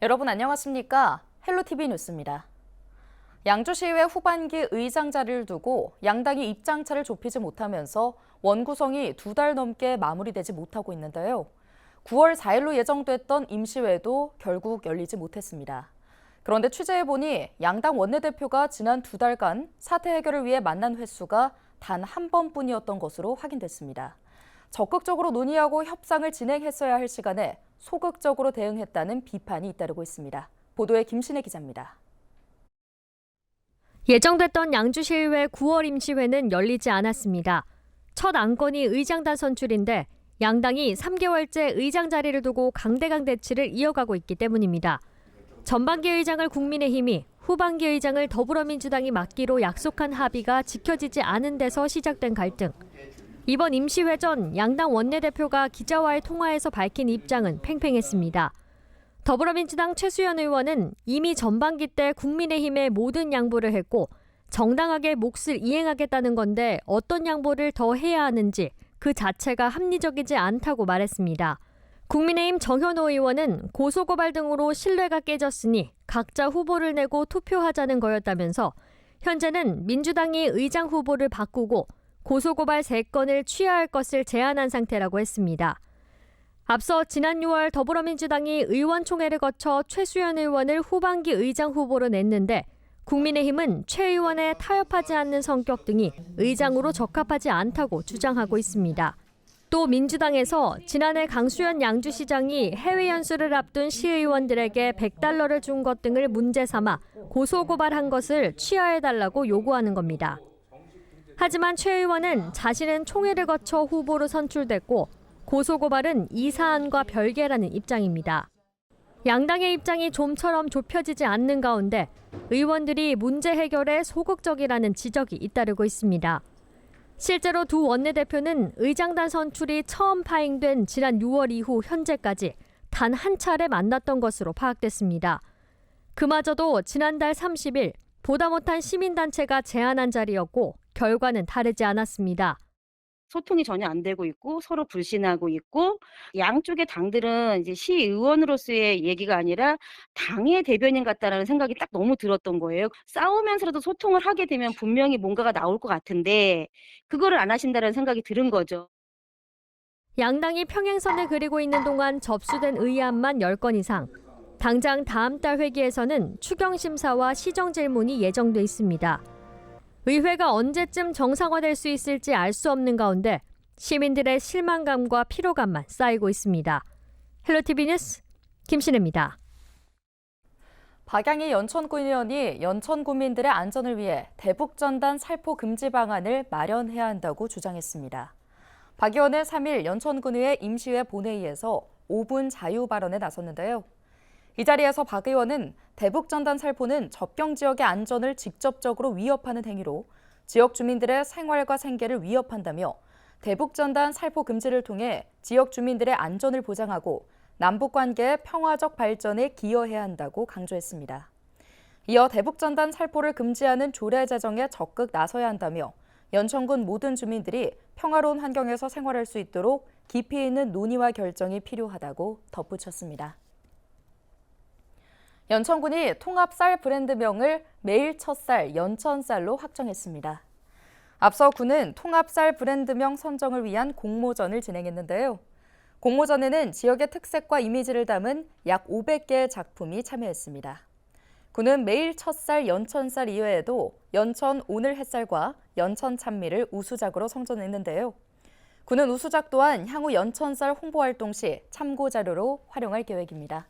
여러분 안녕하십니까? 헬로티비 뉴스입니다. 양주시의회 후반기 의장 자리를 두고 양당이 입장차를 좁히지 못하면서 원구성이 2달 넘게 마무리되지 못하고 있는데요. 9월 4일로 예정됐던 임시회도 결국 열리지 못했습니다. 그런데 취재해보니 양당 원내대표가 지난 2달간 사태 해결을 위해 만난 횟수가 단 한 번뿐이었던 것으로 확인됐습니다. 적극적으로 논의하고 협상을 진행했어야 할 시간에 소극적으로 대응했다는 비판이 잇따르고 있습니다. 보도에 김신혜 기자입니다. 예정됐던 양주시의회 9월 임시회는 열리지 않았습니다. 첫 안건이 의장단 선출인데 양당이 3개월째 의장 자리를 두고 강대강 대치를 이어가고 있기 때문입니다. 전반기 의장을 국민의힘이, 후반기 의장을 더불어민주당이 맡기로 약속한 합의가 지켜지지 않은 데서 시작된 갈등. 이번 임시회 전 양당 원내대표가 기자와의 통화에서 밝힌 입장은 팽팽했습니다. 더불어민주당 최수연 의원은 이미 전반기 때 국민의힘에 모든 양보를 했고 정당하게 몫을 이행하겠다는 건데 어떤 양보를 더 해야 하는지 그 자체가 합리적이지 않다고 말했습니다. 국민의힘 정현호 의원은 고소고발 등으로 신뢰가 깨졌으니 각자 후보를 내고 투표하자는 거였다면서 현재는 민주당이 의장 후보를 바꾸고 고소고발 3건을 취하할 것을 제안한 상태라고 했습니다. 앞서 지난 6월 더불어민주당이 의원총회를 거쳐 최수연 의원을 후반기 의장 후보로 냈는데 국민의힘은 최 의원에 타협하지 않는 성격 등이 의장으로 적합하지 않다고 주장하고 있습니다. 또 민주당에서 지난해 강수현 양주시장이 해외 연수를 앞둔 시의원들에게 $100를 준 것 등을 문제 삼아 고소고발한 것을 취하해달라고 요구하는 겁니다. 하지만 최 의원은 자신은 총회를 거쳐 후보로 선출됐고 고소고발은 이 사안과 별개라는 입장입니다. 양당의 입장이 좀처럼 좁혀지지 않는 가운데 의원들이 문제 해결에 소극적이라는 지적이 잇따르고 있습니다. 실제로 두 원내대표는 의장단 선출이 처음 파행된 지난 6월 이후 현재까지 단 한 차례 만났던 것으로 파악됐습니다. 그마저도 지난달 30일 보다 못한 시민단체가 제안한 자리였고 결과는 다르지 않았습니다. 소통이 전혀 안 되고 있고 서로 불신하고 있고 양쪽의 당들은 이제 시의원으로서의 얘기가 아니라 당의 대변인 같다라는 생각이 딱 너무 들었던 거예요. 싸우면서라도 소통을 하게 되면 분명히 뭔가가 나올 것 같은데 그거를 안 하신다는 생각이 들은 거죠. 양당이 평행선을 그리고 있는 동안 접수된 의안만 10건 이상. 당장 다음 달 회기에서는 추경심사와 시정질문이 예정돼 있습니다. 의회가 언제쯤 정상화될 수 있을지 알 수 없는 가운데 시민들의 실망감과 피로감만 쌓이고 있습니다. 헬로티비 뉴스 김신혜입니다. 박양희 연천군의원이 연천군민들의 안전을 위해 대북전단 살포 금지 방안을 마련해야 한다고 주장했습니다. 박 의원은 3일 연천군의회 임시회 본회의에서 5분 자유 발언에 나섰는데요. 이 자리에서 박 의원은 대북전단 살포는 접경 지역의 안전을 직접적으로 위협하는 행위로 지역 주민들의 생활과 생계를 위협한다며 대북전단 살포 금지를 통해 지역 주민들의 안전을 보장하고 남북관계의 평화적 발전에 기여해야 한다고 강조했습니다. 이어 대북전단 살포를 금지하는 조례 제정에 적극 나서야 한다며 연천군 모든 주민들이 평화로운 환경에서 생활할 수 있도록 깊이 있는 논의와 결정이 필요하다고 덧붙였습니다. 연천군이 통합쌀 브랜드명을 매일 첫쌀 연천쌀로 확정했습니다. 앞서 군은 통합쌀 브랜드명 선정을 위한 공모전을 진행했는데요. 공모전에는 지역의 특색과 이미지를 담은 약 500개의 작품이 참여했습니다. 군은 매일 첫쌀 연천쌀 이외에도 연천 오늘 햇살과 연천 찬미를 우수작으로 선정했는데요. 군은 우수작 또한 향후 연천쌀 홍보 활동 시 참고 자료로 활용할 계획입니다.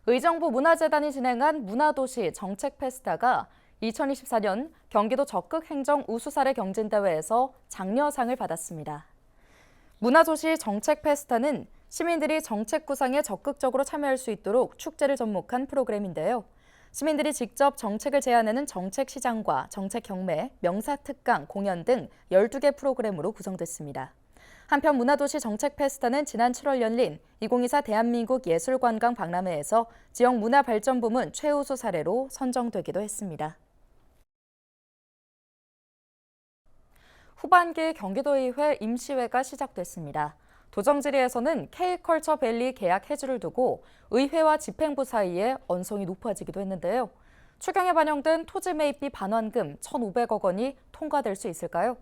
의정부 문화재단이 진행한 문화도시 정책 페스타가 2024년 경기도 적극 행정 우수사례 경진대회에서 장려상을 받았습니다. 문화도시 정책 페스타는 시민들이 정책 구상에 적극적으로 참여할 수 있도록 축제를 접목한 프로그램인데요. 시민들이 직접 정책을 제안하는 정책 시장과 정책 경매, 명사 특강, 공연 등 12개 프로그램으로 구성됐습니다. 한편 문화도시 정책 페스타는 지난 7월 열린 2024 대한민국 예술관광 박람회에서 지역 문화발전 부문 최우수 사례로 선정되기도 했습니다. 후반기 경기도의회 임시회가 시작됐습니다. 도정지리에서는 K컬처밸리 계약 해지를 두고 의회와 집행부 사이에 언성이 높아지기도 했는데요. 추경에 반영된 토지 매입비 반환금 1,500억 원이 통과될 수 있을까요?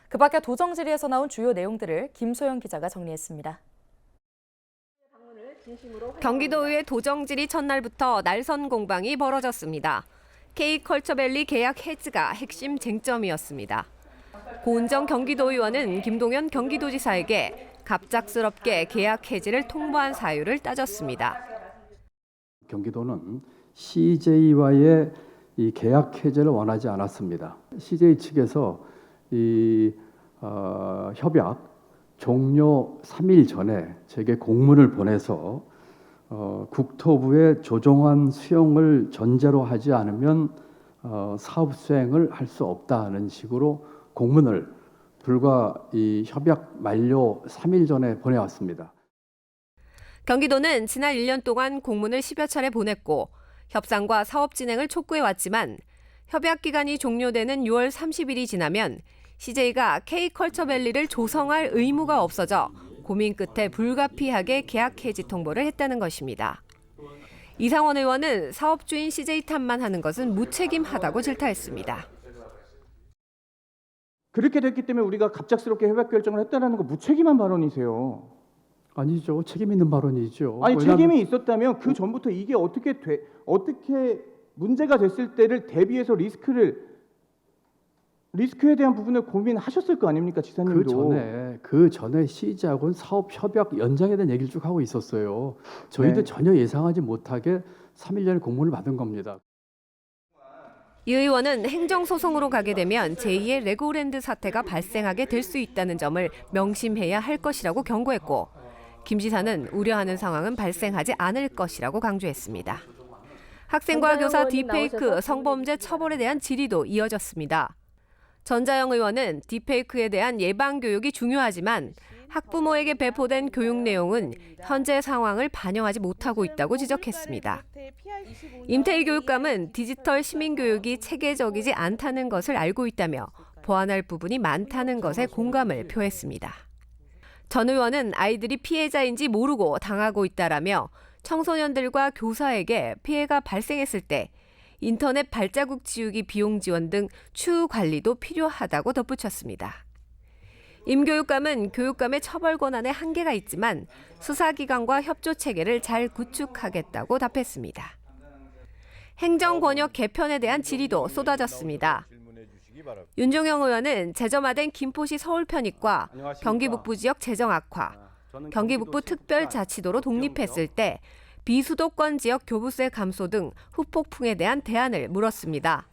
그 밖에 도정지리에서 나온 주요 내용들을 김소영 기자가 정리했습니다. 경기도의회 도정지리 첫날부터 날선 공방이 벌어졌습니다. K컬처밸리 계약 해지가 핵심 쟁점이었습니다. 고은정 경기도의원은 김동연 경기도지사에게 갑작스럽게 계약 해지를 통보한 사유를 따졌습니다. 경기도는 CJ와의 이 계약 해제를 원하지 않았습니다. CJ 측에서 협약 종료 3일 전에 제게 공문을 보내서 국토부의 조정안 수용을 전제로 하지 않으면 사업 수행을 할 수 없다는 식으로 공문을 불과 이 협약 만료 3일 전에 보내왔습니다. 경기도는 지난 1년 동안 공문을 10여 차례 보냈고 협상과 사업 진행을 촉구해왔지만 협약 기간이 종료되는 6월 30일이 지나면 CJ가 K컬처밸리를 조성할 의무가 없어져 고민 끝에 불가피하게 계약 해지 통보를 했다는 것입니다. 이상원 의원은 사업주인 CJ 탓만 하는 것은 무책임하다고 질타했습니다. 그렇게 됐기 때문에 우리가 갑작스럽게 협약 결정을 했다는 거 무책임한 발언이세요. 아니죠. 책임 있는 발언이죠. 아니 왜냐하면 책임이 있었다면 그 전부터 이게 어떻게 문제가 됐을 때를 대비해서 리스크에 대한 부분을 고민하셨을 거 아닙니까, 지사님도. 그 전에 CJ하고는 사업 협약 연장에 대한 얘기를 쭉 하고 있었어요. 저희도 네. 전혀 예상하지 못하게 3일 전에 공문을 받은 겁니다. 이 의원은 행정소송으로 가게 되면 제2의 레고랜드 사태가 발생하게 될 수 있다는 점을 명심해야 할 것이라고 경고했고 김 지사는 우려하는 상황은 발생하지 않을 것이라고 강조했습니다. 학생과 교사 딥페이크 성범죄 처벌에 대한 질의도 이어졌습니다. 전자영 의원은 딥페이크에 대한 예방 교육이 중요하지만 학부모에게 배포된 교육 내용은 현재 상황을 반영하지 못하고 있다고 지적했습니다. 임태희 교육감은 디지털 시민교육이 체계적이지 않다는 것을 알고 있다며 보완할 부분이 많다는 것에 공감을 표했습니다. 전 의원은 아이들이 피해자인지 모르고 당하고 있다라며 청소년들과 교사에게 피해가 발생했을 때 인터넷 발자국 지우기 비용 지원 등 추후 관리도 필요하다고 덧붙였습니다. 임 교육감은 교육감의 처벌 권한에 한계가 있지만 수사기관과 협조 체계를 잘 구축하겠다고 답했습니다. 행정권역 개편에 대한 질의도 쏟아졌습니다. 윤종영 의원은 재점화된 김포시 서울편입과 경기북부 지역 재정 악화, 경기북부 특별자치도로 독립했을 때 비수도권 지역 교부세 감소 등 후폭풍에 대한 대안을 물었습니다.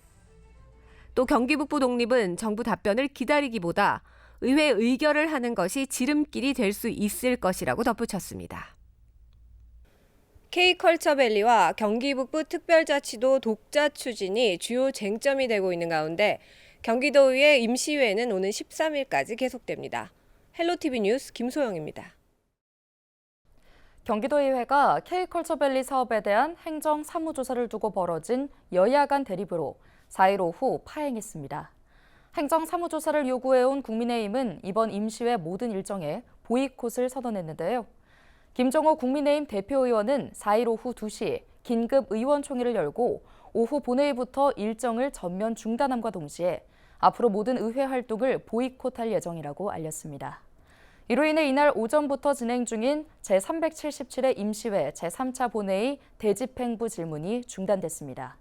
또 경기북부 독립은 정부 답변을 기다리기보다 의회 의결을 하는 것이 지름길이 될 수 있을 것이라고 덧붙였습니다. K컬처밸리와 경기북부 특별자치도 독자 추진이 주요 쟁점이 되고 있는 가운데 경기도의회 임시회는 오는 13일까지 계속됩니다. 헬로티비 뉴스 김소영입니다. 경기도의회가 K컬처밸리 사업에 대한 행정 사무조사를 두고 벌어진 여야 간 대립으로 4일 오후 파행했습니다. 행정 사무조사를 요구해온 국민의힘은 이번 임시회 모든 일정에 보이콧을 선언했는데요. 김종호 국민의힘 대표의원은 4일 오후 2시 긴급 의원총회를 열고 오후 본회의부터 일정을 전면 중단함과 동시에 앞으로 모든 의회 활동을 보이콧할 예정이라고 알렸습니다. 이로 인해 이날 오전부터 진행 중인 제377회 임시회 제3차 본회의 대집행부 질문이 중단됐습니다.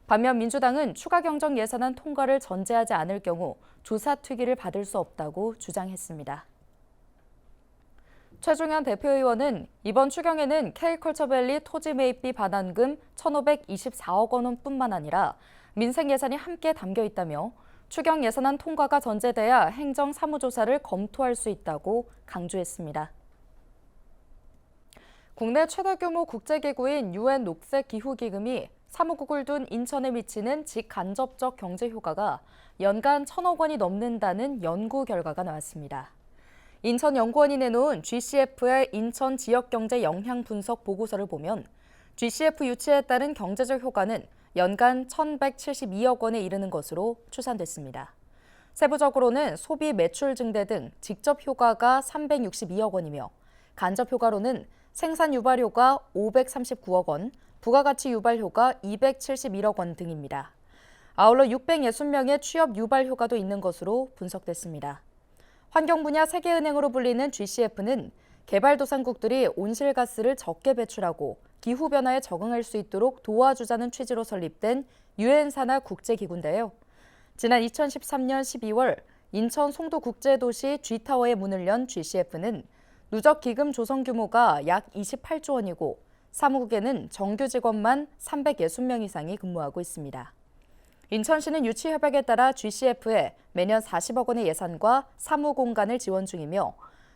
반면 민주당은 추가 경정 예산안 통과를 전제하지 않을 경우 조사 특위를 받을 수 없다고 주장했습니다. 최종현 대표의원은 이번 추경에는 K컬처밸리 토지 매입비 반환금 1,524억 원뿐만 아니라 민생 예산이 함께 담겨 있다며 추경 예산안 통과가 전제돼야 행정 사무조사를 검토할 수 있다고 강조했습니다. 국내 최대 규모 국제기구인 UN 녹색기후기금이 사무국을 둔 인천에 미치는 직간접적 경제 효과가 연간 1,000억 원이 넘는다는 연구 결과가 나왔습니다. 인천연구원이 내놓은 GCF의 인천 지역경제 영향 분석 보고서를 보면 GCF 유치에 따른 경제적 효과는 연간 1,172억 원에 이르는 것으로 추산됐습니다. 세부적으로는 소비 매출 증대 등 직접 효과가 362억 원이며 간접 효과로는 생산 유발 효과 539억 원, 부가가치 유발 효과 271억 원 등입니다. 아울러 660명의 취업 유발 효과도 있는 것으로 분석됐습니다. 환경 분야 세계은행으로 불리는 GCF는 개발도상국들이 온실가스를 적게 배출하고 기후변화에 적응할 수 있도록 도와주자는 취지로 설립된 유엔 산하 국제기구인데요. 지난 2013년 12월 인천 송도국제도시 G타워에 문을 연 GCF는 누적 기금 조성 규모가 약 28조 원이고 사무국에는 정규 직원만 360명 이상이 근무하고 있습니다. 인천시는 유치 협약에 따라 GCF에 매년 40억 원의 예산과 사무 공간을 지원 중이며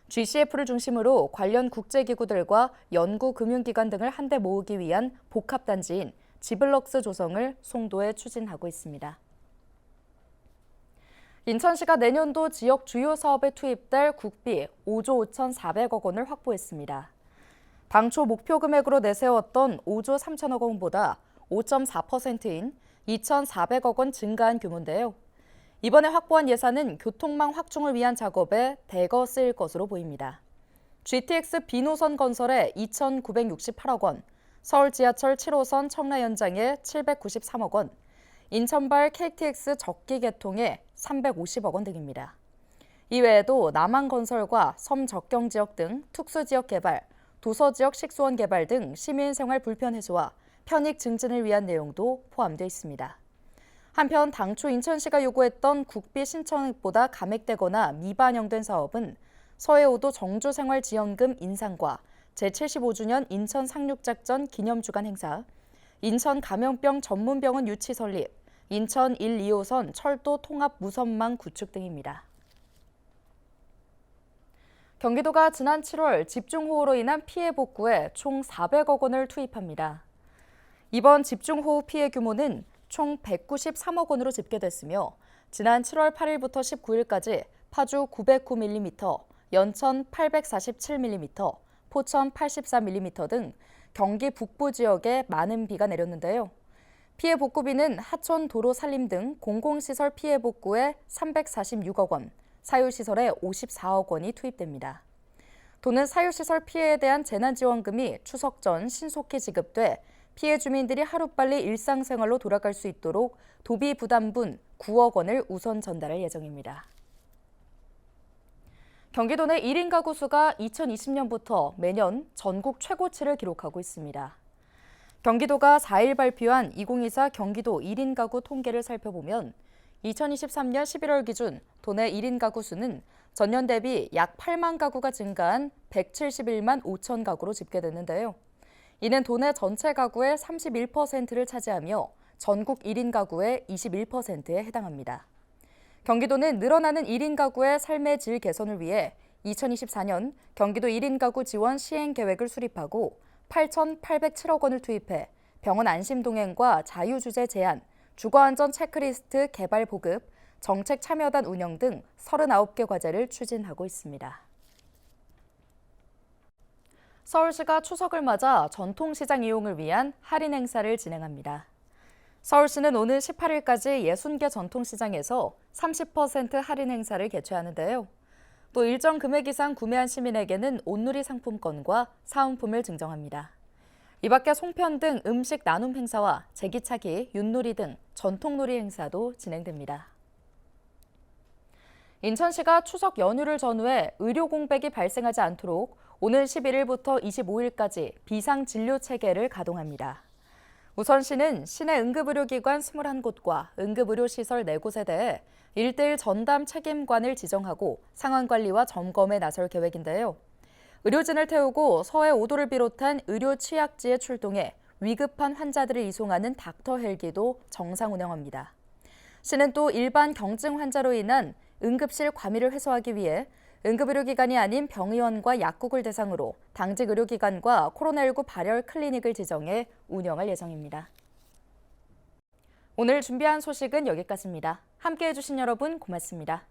GCF를 중심으로 관련 국제기구들과 연구금융기관 등을 한데 모으기 위한 복합단지인 지블럭스 조성을 송도에 추진하고 있습니다. 인천시가 내년도 지역 주요 사업에 투입될 국비 5조 5,400억 원을 확보했습니다. 당초 목표 금액으로 내세웠던 5조 3천억 원보다 5.4%인 2,400억 원 증가한 규모인데요. 이번에 확보한 예산은 교통망 확충을 위한 작업에 대거 쓰일 것으로 보입니다. GTX B노선 건설에 2,968억 원, 서울 지하철 7호선 청라 연장에 793억 원, 인천발 KTX 적기 개통에 350억 원 등입니다. 이외에도 남한건설과 섬적경지역 등 특수지역 개발, 도서지역 식수원 개발 등 시민생활 불편 해소와 편익 증진을 위한 내용도 포함되어 있습니다. 한편 당초 인천시가 요구했던 국비 신청액보다 감액되거나 미반영된 사업은 서해오도 정주생활지원금 인상과 제75주년 인천 상륙작전 기념주간 행사, 인천 감염병 전문병원 유치 설립, 인천 1, 2호선 철도 통합 무선망 구축 등입니다. 경기도가 지난 7월 집중호우로 인한 피해 복구에 총 400억 원을 투입합니다. 이번 집중호우 피해 규모는 총 193억 원으로 집계됐으며 지난 7월 8일부터 19일까지 파주 909mm, 연천 847mm, 포천 84mm 등 경기 북부 지역에 많은 비가 내렸는데요. 피해 복구비는 하천 도로 살림 등 공공시설 피해 복구에 346억 원, 사유시설에 54억 원이 투입됩니다. 도는 사유시설 피해에 대한 재난지원금이 추석 전 신속히 지급돼 피해 주민들이 하루빨리 일상생활로 돌아갈 수 있도록 도비 부담분 9억 원을 우선 전달할 예정입니다. 경기도 내 1인 가구 수가 2020년부터 매년 전국 최고치를 기록하고 있습니다. 경기도가 4일 발표한 2024 경기도 1인 가구 통계를 살펴보면 2023년 11월 기준 도내 1인 가구 수는 전년 대비 약 8만 가구가 증가한 171만 5천 가구로 집계됐는데요. 이는 도내 전체 가구의 31%를 차지하며 전국 1인 가구의 21%에 해당합니다. 경기도는 늘어나는 1인 가구의 삶의 질 개선을 위해 2024년 경기도 1인 가구 지원 시행 계획을 수립하고 8,807억 원을 투입해 병원 안심 동행과 자유주제 제한, 주거안전 체크리스트 개발 보급, 정책 참여단 운영 등 39개 과제를 추진하고 있습니다. 서울시가 추석을 맞아 전통시장 이용을 위한 할인 행사를 진행합니다. 서울시는 오는 18일까지 60개 전통시장에서 30% 할인 행사를 개최하는데요. 또 일정 금액 이상 구매한 시민에게는 온누리 상품권과 사은품을 증정합니다. 이 밖에 송편 등 음식 나눔 행사와 제기차기, 윷놀이 등 전통놀이 행사도 진행됩니다. 인천시가 추석 연휴를 전후해 의료 공백이 발생하지 않도록 오는 11일부터 25일까지 비상진료체계를 가동합니다. 우선 시는 시내 응급의료기관 21곳과 응급의료시설 4곳에 대해 1대1 전담 책임관을 지정하고 상황관리와 점검에 나설 계획인데요. 의료진을 태우고 서해 5도를 비롯한 의료 취약지에 출동해 위급한 환자들을 이송하는 닥터 헬기도 정상 운영합니다. 시는 또 일반 경증 환자로 인한 응급실 과밀을 해소하기 위해 응급의료기관이 아닌 병의원과 약국을 대상으로 당직 의료기관과 코로나19 발열 클리닉을 지정해 운영할 예정입니다. 오늘 준비한 소식은 여기까지입니다. 함께해 주신 여러분 고맙습니다.